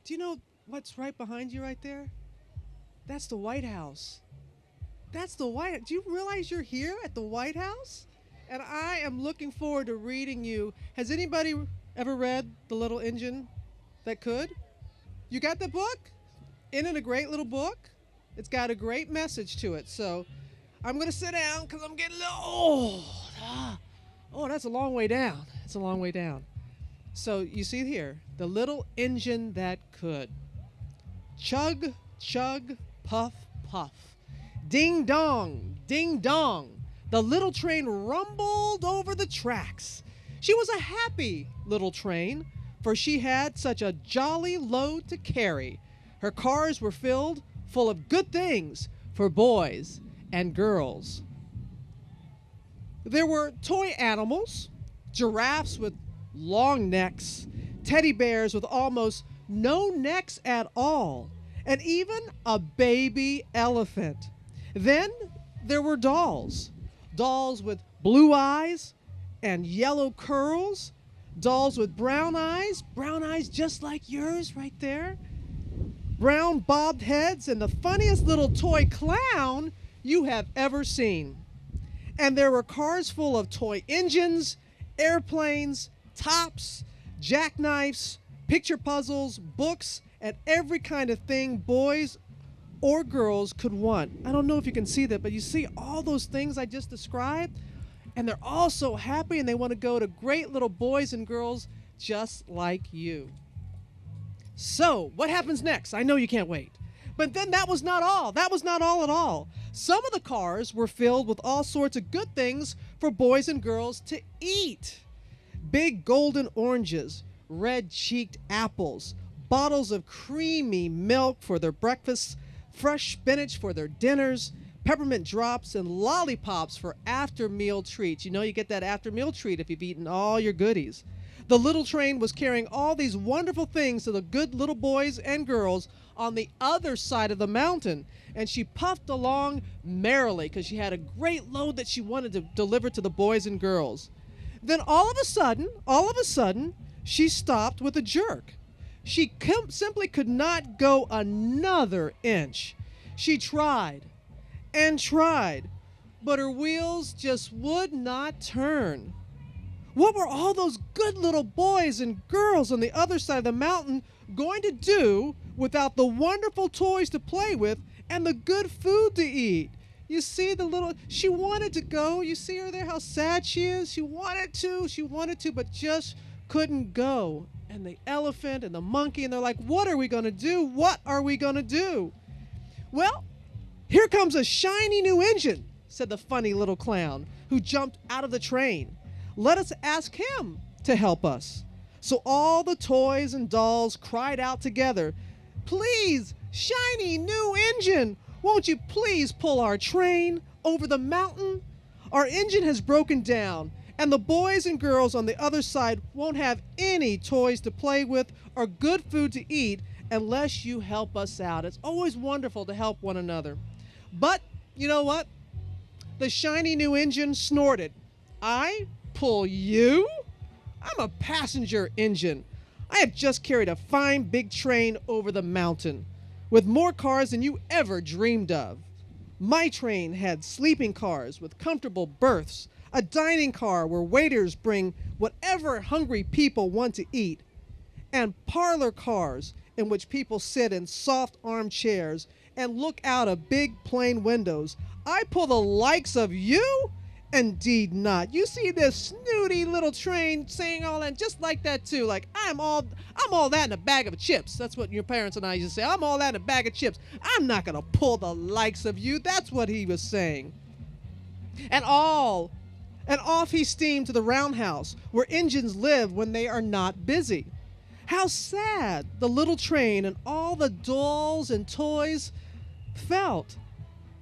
Do you know what's right behind you right there? That's the White House. That's the White. Do you realize you're here at the White House? And I am looking forward to reading you. Has anybody ever read The Little Engine that could? You got the book? Isn't it a great little book? It's got a great message to it. So I'm going to sit down because I'm getting a little old. Oh, that's a long way down. It's a long way down. So you see here, the little engine that could. Chug, chug, puff, puff. Ding dong, ding dong. The little train rumbled over the tracks. She was a happy little train, for she had such a jolly load to carry. Her cars were filled full of good things for boys and girls. There were toy animals, giraffes with long necks, teddy bears with almost no necks at all, and even a baby elephant. Then there were dolls. Dolls with blue eyes and yellow curls. Dolls with brown eyes just like yours right there. Brown bobbed heads and the funniest little toy clown you have ever seen. And there were cars full of toy engines, airplanes, tops, jackknifes, picture puzzles, books, and every kind of thing boys or girls could want. I don't know if you can see that, but you see all those things I just described? And they're all so happy and they want to go to great little boys and girls just like you. So, what happens next? I know you can't wait. But then that was not all. That was not all at all. Some of the cars were filled with all sorts of good things for boys and girls to eat. Big golden oranges, red-cheeked apples, bottles of creamy milk for their breakfasts, fresh spinach for their dinners, peppermint drops, and lollipops for after-meal treats. You know you get that after-meal treat if you've eaten all your goodies. The little train was carrying all these wonderful things to the good little boys and girls on the other side of the mountain, and she puffed along merrily because she had a great load that she wanted to deliver to the boys and girls. Then all of a sudden, she stopped with a jerk. She simply could not go another inch. She tried and tried, but her wheels just would not turn. What were all those good little boys and girls on the other side of the mountain going to do without the wonderful toys to play with and the good food to eat? You see she wanted to go. You see her there, how sad she is? She wanted to, but just couldn't go. And the elephant and the monkey, and they're like, what are we going to do? What are we going to do? Well, here comes a shiny new engine, said the funny little clown, who jumped out of the train. Let us ask him to help us. So all the toys and dolls cried out together, please, shiny new engine, won't you please pull our train over the mountain? Our engine has broken down, and the boys and girls on the other side won't have any toys to play with or good food to eat unless you help us out. It's always wonderful to help one another. But you know what? The shiny new engine snorted. I pull you? I'm a passenger engine. I have just carried a fine big train over the mountain with more cars than you ever dreamed of. My train had sleeping cars with comfortable berths, a dining car where waiters bring whatever hungry people want to eat, and parlor cars in which people sit in soft armchairs and look out of big plain windows. I pull the likes of you? Indeed not. You see this snooty little train saying all that just like that too. Like I'm all that in a bag of chips. That's what your parents and I used to say. I'm all that in a bag of chips. I'm not gonna pull the likes of you. That's what he was saying. And off he steamed to the roundhouse where engines live when they are not busy. How sad the little train and all the dolls and toys felt.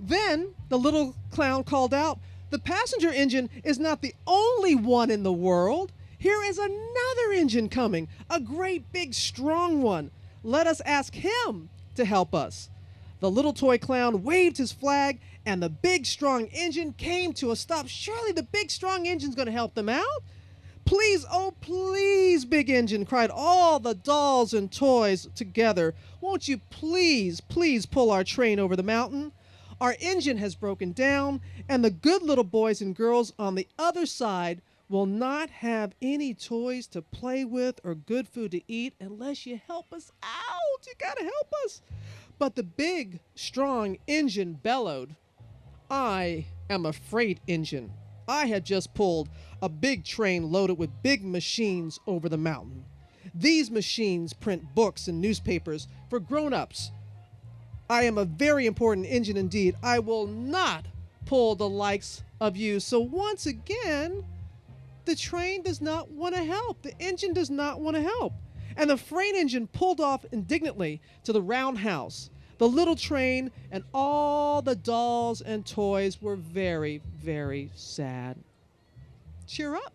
Then the little clown called out, the passenger engine is not the only one in the world. Here is another engine coming, a great big strong one. Let us ask him to help us. The little toy clown waved his flag and the big strong engine came to a stop. Surely the big strong engine's going to help them out. Please, oh please, big engine, cried all the dolls and toys together. Won't you please, please pull our train over the mountain? Our engine has broken down, and the good little boys and girls on the other side will not have any toys to play with or good food to eat unless you help us out. You gotta help us. But the big, strong engine bellowed, I am a freight engine. I had just pulled a big train loaded with big machines over the mountain. These machines print books and newspapers for grown-ups. I am a very important engine indeed. I will not pull the likes of you. So once again, the train does not want to help. The engine does not want to help. And the freight engine pulled off indignantly to the roundhouse. The little train and all the dolls and toys were very, very sad. Cheer up,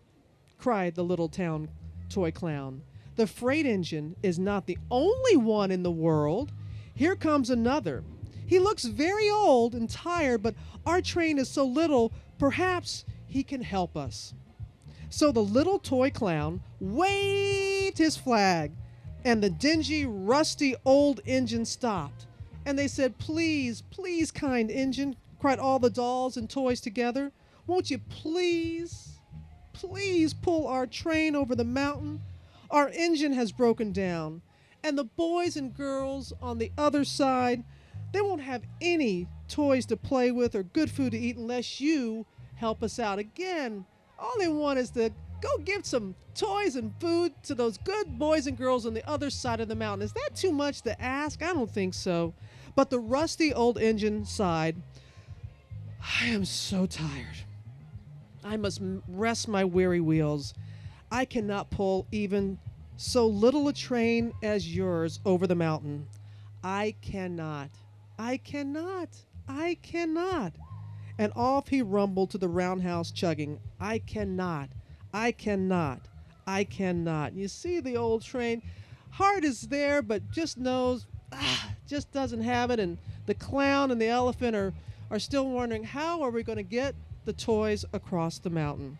cried the little town toy clown. The freight engine is not the only one in the world. Here comes another. He looks very old and tired, but our train is so little, perhaps he can help us. So the little toy clown waved his flag, and the dingy, rusty old engine stopped. And they said, please, please, kind engine, cried all the dolls and toys together. Won't you please, please pull our train over the mountain? Our engine has broken down, and the boys and girls on the other side, they won't have any toys to play with or good food to eat unless you help us out. Again, all they want is to go give some toys and food to those good boys and girls on the other side of the mountain. Is that too much to ask? I don't think so. But the rusty old engine sighed, I am so tired. I must rest my weary wheels. I cannot pull even so little a train as yours over the mountain. I cannot. I cannot. I cannot. And off he rumbled to the roundhouse chugging, I cannot. I cannot. I cannot. You see the old train, heart is there, but just knows, just doesn't have it. And the clown and the elephant are still wondering, how are we going to get the toys across the mountain?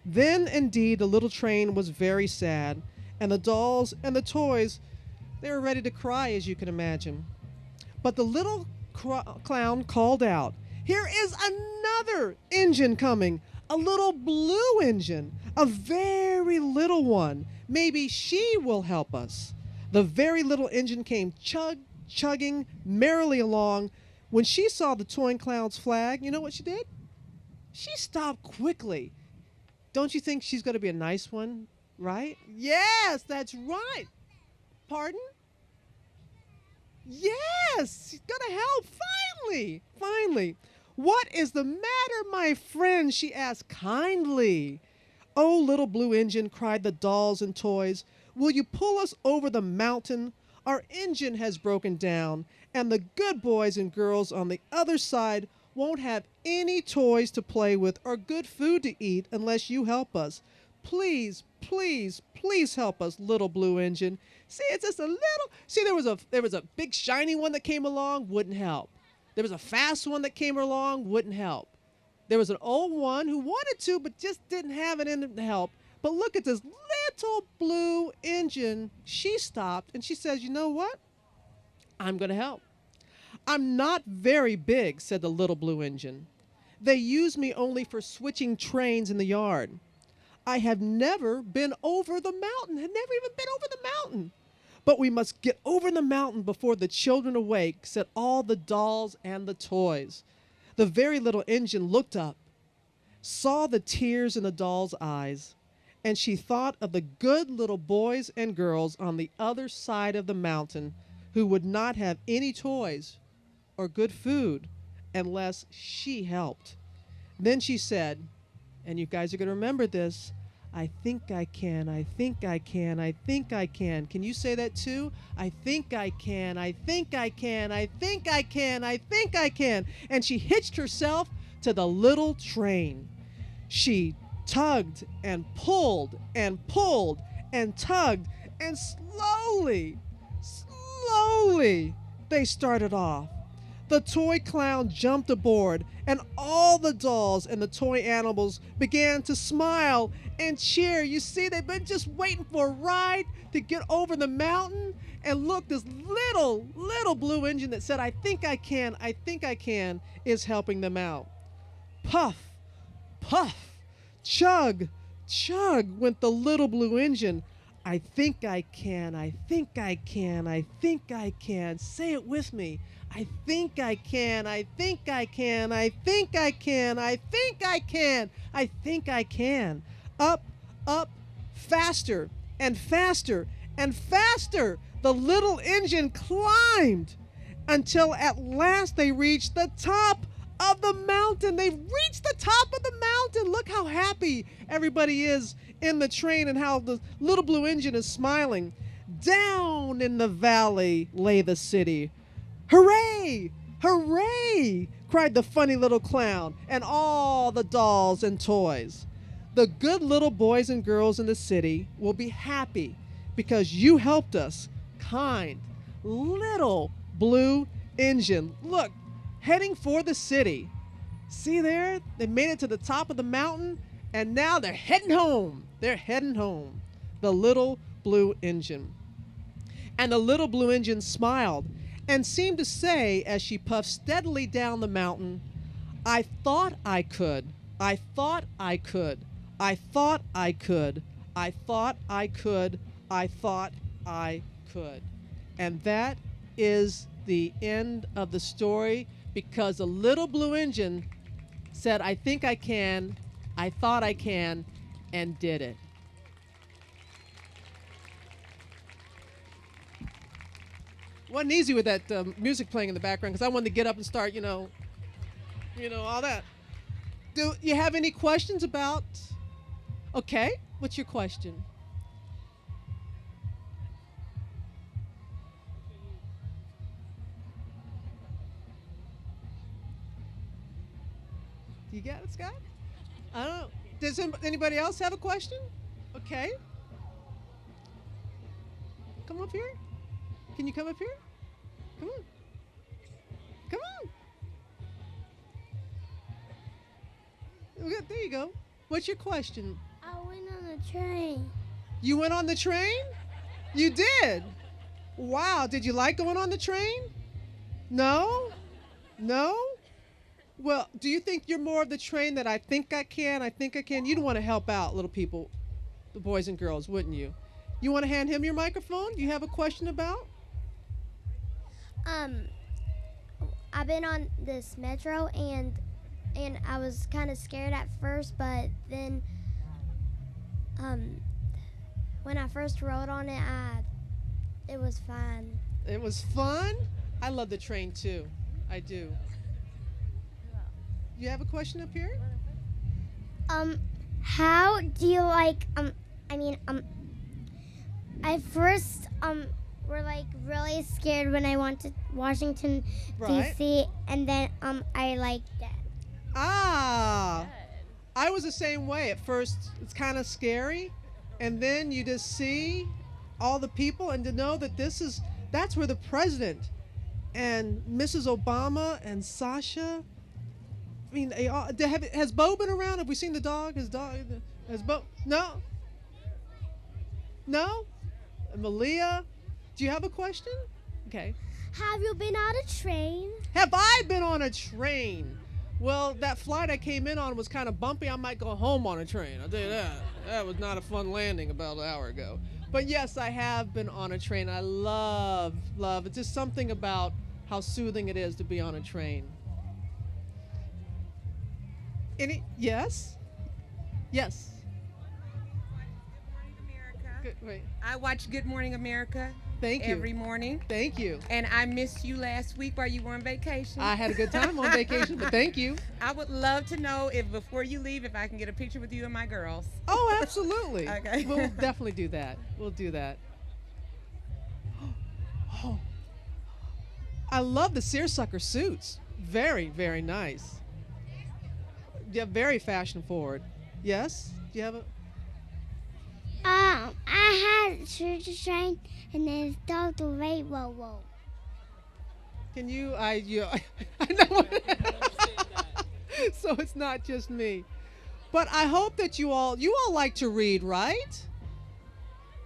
Then, indeed, the little train was very sad, and the dolls and the toys, they were ready to cry, as you can imagine. But the little clown called out, here is another engine coming, a little blue engine, a very little one. Maybe she will help us. The very little engine came chugging merrily along. When she saw the toy clown's flag, you know what she did? She stopped quickly. Don't you think she's going to be a nice one, right? Yes, that's right. Pardon? Yes, she's going to help. Finally, finally. What is the matter, my friend? She asked kindly. Oh, little blue engine, cried the dolls and toys. Will you pull us over the mountain? Our engine has broken down, and the good boys and girls on the other side won't have any toys to play with or good food to eat unless you help us. Please, please, please help us, little blue engine. See, it's just a little. See, there was a big shiny one that came along, wouldn't help. There was a fast one that came along, wouldn't help. There was an old one who wanted to, but just didn't have it in him to help. But look at this little blue engine. She stopped and she says, you know what? I'm going to help. I'm not very big, said the little blue engine. They use me only for switching trains in the yard. I have never been over the mountain, had never even been over the mountain. But we must get over the mountain before the children awake, said all the dolls and the toys. The very little engine looked up, saw the tears in the doll's eyes, and she thought of the good little boys and girls on the other side of the mountain who would not have any toys or good food unless she helped. Then she said, and you guys are going to remember this, I think I can, I think I can, I think I can. Can you say that too? I think I can, I think I can, I think I can, I think I can. And she hitched herself to the little train. She tugged and pulled and pulled and tugged, and slowly they started off. The toy clown jumped aboard, and all the dolls and the toy animals began to smile and cheer. You see, they've been just waiting for a ride to get over the mountain. And look, this little blue engine that said, I think I can, is helping them out. Puff, puff, chug, chug went the little blue engine. I think I can, I think I can, I think I can. Say it with me. I think I can, I think I can, I think I can, I think I can, I think I can. Up, up, faster and faster and faster. The little engine climbed until at last they reached the top of the mountain. They've reached the top of the mountain. Look how happy everybody is in the train and how the little blue engine is smiling. Down in the valley lay the city. Hooray! Hooray! Cried the funny little clown and all the dolls and toys. The good little boys and girls in the city will be happy because you helped us. Kind little blue engine. Look, heading for the city. See there? They made it to the top of the mountain, and now they're heading home. They're heading home. The little blue engine. And the little blue engine smiled and seemed to say as she puffed steadily down the mountain, I thought I could. I thought I could. I thought I could. I thought I could. I thought I could. And that is the end of the story, because the little blue engine said, I think I can, I thought I can, and did it. Wasn't easy with that music playing in the background, because I wanted to get up and start, all that. Do you have any questions about? Okay, what's your question? You got it, Scott? I don't know. Does anybody else have a question? Okay. Come up here. Can you come up here? Come on. Come on. There you go. What's your question? I went on a train. You went on the train? You did? Wow. Did you like going on the train? No? No? Well, do you think you're more of the train that I think I can, I think I can? You'd want to help out little people, the boys and girls, wouldn't you? You want to hand him your microphone? Do you have a question about? I've been on this metro and I was kind of scared at first, but then when I first rode on it, it was fun. It was fun? I love the train too. I do. You have a question up here? How do you like, I first, were like really scared when I went to Washington, Right. D.C., and then, I liked it. Ah, I was the same way. At first, it's kind of scary, and then you just see all the people, and to know that that's where the president and Mrs. Obama and Sasha. I mean, has Bo been around? Have we seen the dog? Has Bo? No. No. And Malia, do you have a question? Okay. Have you been on a train? Have I been on a train? Well, that flight I came in on was kind of bumpy. I might go home on a train. I'll tell you that. That was not a fun landing about an hour ago. But yes, I have been on a train. I love. It's just something about how soothing it is to be on a train. Yes? Yes. Good, wait. I watch Good Morning America Thank you. every morning. Thank you. And I missed you last week while you were on vacation. I had a good time on vacation, but thank you. I would love to know if before you leave, if I can get a picture with you and my girls. Oh, absolutely. Okay. We'll definitely do that. We'll do that. Oh, I love the seersucker suits. Very, very nice. Yeah, very fashion forward. Yes? Do you have a? I had a church train and then it stopped the rainbow. Can you? I know. So it's not just me. But I hope that you all like to read, right?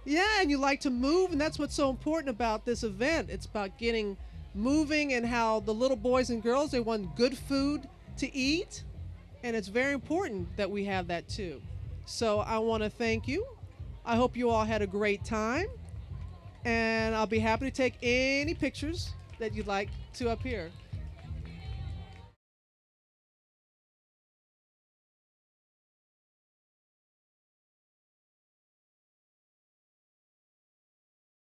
Yeah, and you like to move, and that's what's so important about this event. It's about getting moving and how the little boys and girls, they want good food to eat, and it's very important that we have that too. So I want to thank you. I hope you all had a great time, and I'll be happy to take any pictures that you'd like to up here.